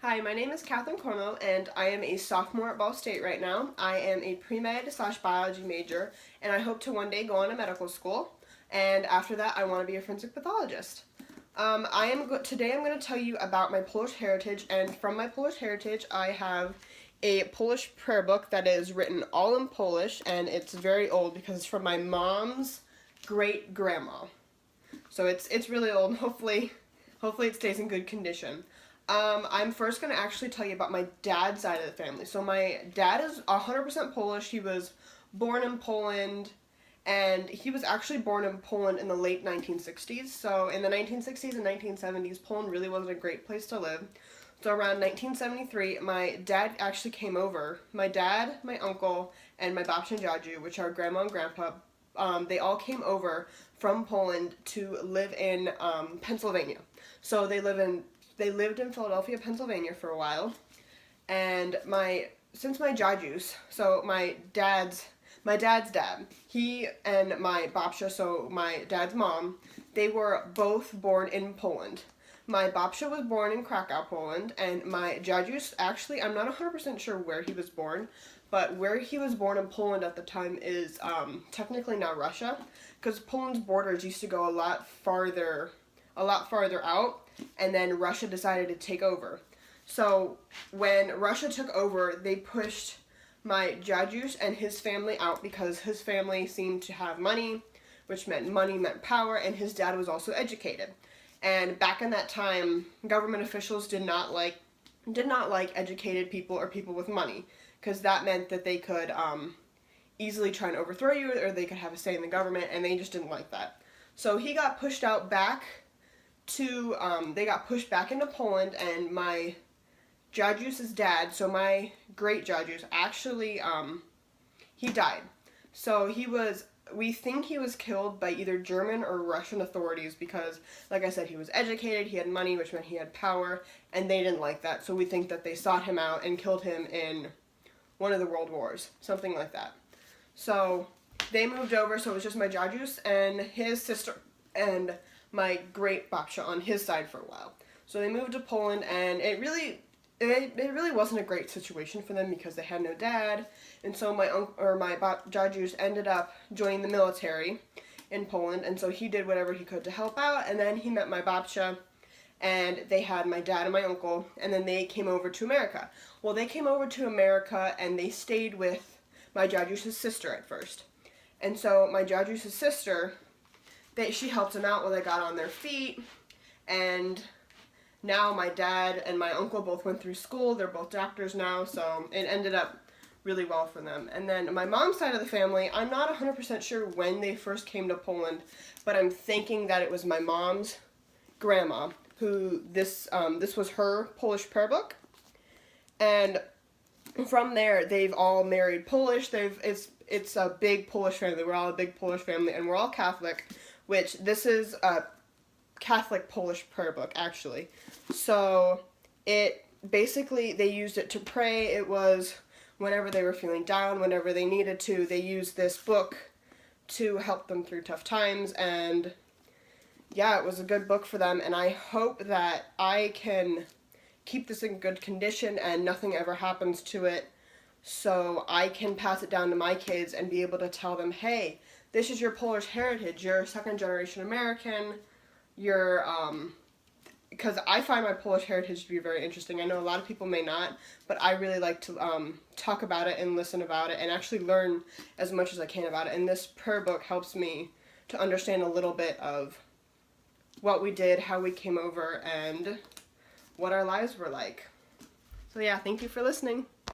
Hi, my name is Katherine Cornwell, and I am a sophomore at Ball State right now. I am a pre-med/biology major, and I hope to one day go on to medical school. And after that, I want to be a forensic pathologist. Today I'm going to tell you about my Polish heritage, and from my Polish heritage, I have a Polish prayer book that is written all in Polish, and it's very old because it's from my mom's great grandma. So it's really old. Hopefully it stays in good condition. I'm first going to actually tell you about my dad's side of the family. So my dad is 100% Polish. He was born in Poland, and he was actually born in Poland in the late 1960s. So in the 1960s and 1970s, Poland really wasn't a great place to live. So around 1973, my dad actually came over. My dad, my uncle, and my babcia and dziadzio, which are grandma and grandpa, they all came over from Poland to live in Pennsylvania. So they lived in Philadelphia, Pennsylvania for a while, and since my dziadzius, so my dad's dad, he and my babcia, so my dad's mom, they were both born in Poland. My babcia was born in Krakow, Poland, and my dziadzius, actually, I'm not 100% sure where he was born, but where he was born in Poland at the time is technically now Russia, because Poland's borders used to go a lot farther out, and then Russia decided to take over. So when Russia took over, they pushed my dziadzius and his family out because his family seemed to have money, which meant money meant power, and his dad was also educated. And back in that time, government officials did not like educated people or people with money, because that meant that they could easily try and overthrow you, or they could have a say in the government, and they just didn't like that. So he got pushed out back to, they got pushed back into Poland, and my dziadzius' dad, so my great dziadzius, actually, he died. So we think he was killed by either German or Russian authorities because, like I said, he was educated, he had money, which meant he had power, and they didn't like that. So we think that they sought him out and killed him in one of the world wars, something like that. So they moved over, so it was just my dziadzius and his sister and my great babcia on his side for a while. So they moved to Poland, and it really wasn't a great situation for them because they had no dad, and so my dziadzius ended up joining the military in Poland, and so he did whatever he could to help out, and then he met my babcia, and they had my dad and my uncle, and then they came over to America. Well, they came over to America, and they stayed with my dziadzius' sister at first. And so my dziadzius' sister, she helped them out when they got on their feet, and now my dad and my uncle both went through school. They're both doctors now, so it ended up really well for them. And then my mom's side of the family, I'm not 100% sure when they first came to Poland, but I'm thinking that it was my mom's grandma, who this was her Polish prayer book. And from there, they've all married Polish. It's a big Polish family. We're all a big Polish family, and we're all Catholic, which this is a Catholic Polish prayer book, actually. So it basically, they used it to pray. It was whenever they were feeling down, whenever they needed to, they used this book to help them through tough times. And yeah, it was a good book for them, and I hope that I can keep this in good condition and nothing ever happens to it, so I can pass it down to my kids and be able to tell them, hey, this is your Polish heritage, you're second generation American, because I find my Polish heritage to be very interesting. I know a lot of people may not, but I really like to talk about it and listen about it and actually learn as much as I can about it, and this prayer book helps me to understand a little bit of what we did, how we came over, and what our lives were like. So yeah, thank you for listening.